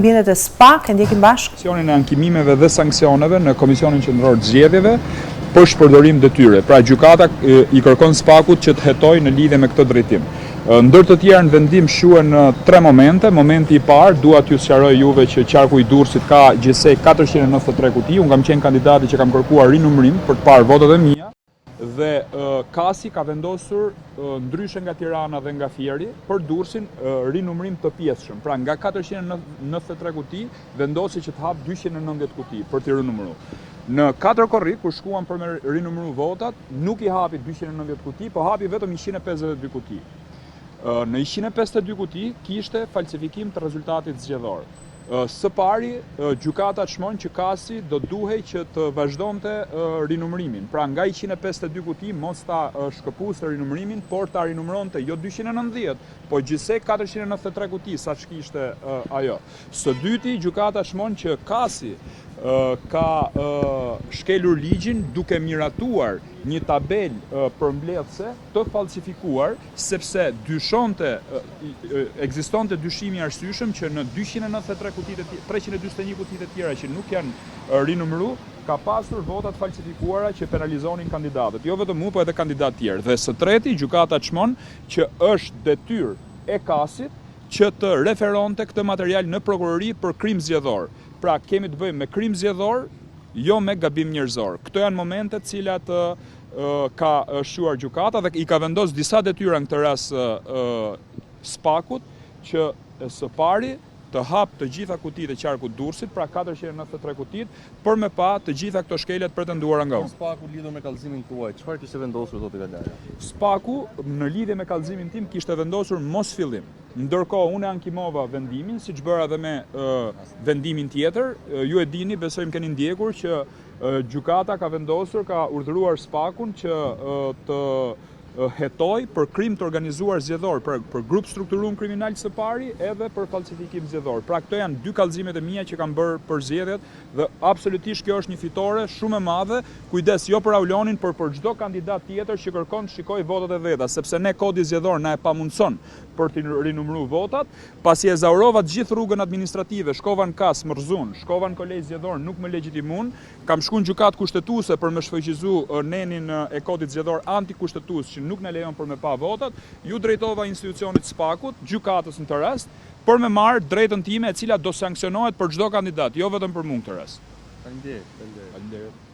Bindet e SPAK e ndjekim bashkë. Komisionin e ankimimeve dhe sanksioneve në Komisionin Qendror të Zgjedhjeve për shpërdorim detyre. Pra gjykata i kërkon SPAK-ut që të hetojë në lidhje me këtë drejtim. Ndër të tjerë në vendim shuhen në 3 momente. Momenti i parë, dua t'ju sqaroj juve që qarku i Durrësit ka gjithsej 493 kuti. Unë kam qenë kandidati që kam kërkuar rinumërim për të parë votat e mia. Dhe Kasi ka vendosur ndryshe nga Tirana dhe nga Fieri për Durrësin rinumërim të pjesëshëm. Pra nga 493 kuti vendosi që të hap 290 kuti për të rinumëruar. Në 4 korrik, kur shkuan për me rinumëru votat, nuk i hapi 290 kuti, po hapi vetëm 152 kuti. Në 152 kuti kishte falsifikim të rezultatit zgjedhor. Së pari, gjykata çmon që Kasi do duhej që të vazhdonte rinumërimin. Pra nga 152 kuti mos ta shkëpusë rinumërimin, por ta rinumëronte jo 290, po gjithsej 493 kuti, sa që kishte ajo. Së dyti, gjykata çmon që Kasi ka shkelur ligjin duke miratuar një tabel përmbledhëse të falsifikuar, sepse ekzistonte dyshimi arsyeshëm që në 293 kutit 341 kutit e tjera që nuk janë rinumëruar, ka pasur votat falsifikuara që penalizonin kandidatët, jo vetëm mua, po edhe kandidatë tjerë. Dhe së treti, gjykata çmon që është detyrë e Kasit që të referonte këtë material në prokurori për krim zgjedhor. Pra kemi të bëjmë me krim zgjedhor, jo me gabim njerëzor. Këto janë momentet cilat ka shuar gjykata dhe i ka vendosur disa detyra në këtë rast SPAK-ut që së pari të hap të gjitha kutitë e qarkut Durrësit, pra 493 kutit, për me pa të gjitha këto shkeljet pretenduara nga unë. SPAK-u lidhur me kallëzimin tuaj, çfarë kishte vendosur zoti Galari? SPAK-u në lidhje me kallëzimin tim kishte vendosur mos fillim. Ndërkohë unë ankimova vendimin, siç bëra edhe me vendimin tjetër. Ju e dini, besojmë keni ndjekur që gjykata ka vendosur, ka urdhëruar SPAK-un që të hetoj për krim të organizuar zgjedhor, për grup strukturuar kriminal së pari edhe për falsifikim zgjedhor. Pra këto janë 2 kallëzimet e mia që kam bërë për zgjedhjet dhe absolutisht kjo është një fitore shumë e madhe. Kujdes jo për Aulonin, por për çdo kandidat tjetër që kërkon të shikojë votat e veta, sepse ne kodi zgjedhor na e pamundson për të rinumëruar votat, pasi e zaurova të gjithë rrugën administrative, shkova në Kas, më rrëzun, shkova në kolegj zgjedhor, nuk më legjitimun, kam shkuar në gjykatë kushtetuese për me shfaqëzuar nenin e kodit zgjedhor antikushtetues që nuk na lejon për me pa votat, ju drejtova institucionit SPAK-ut, gjykatës në të rast, për me marrë drejtën time e cila do sankcionohet për çdo kandidat, jo vetëm për mua në këtë rast. Faleminderit.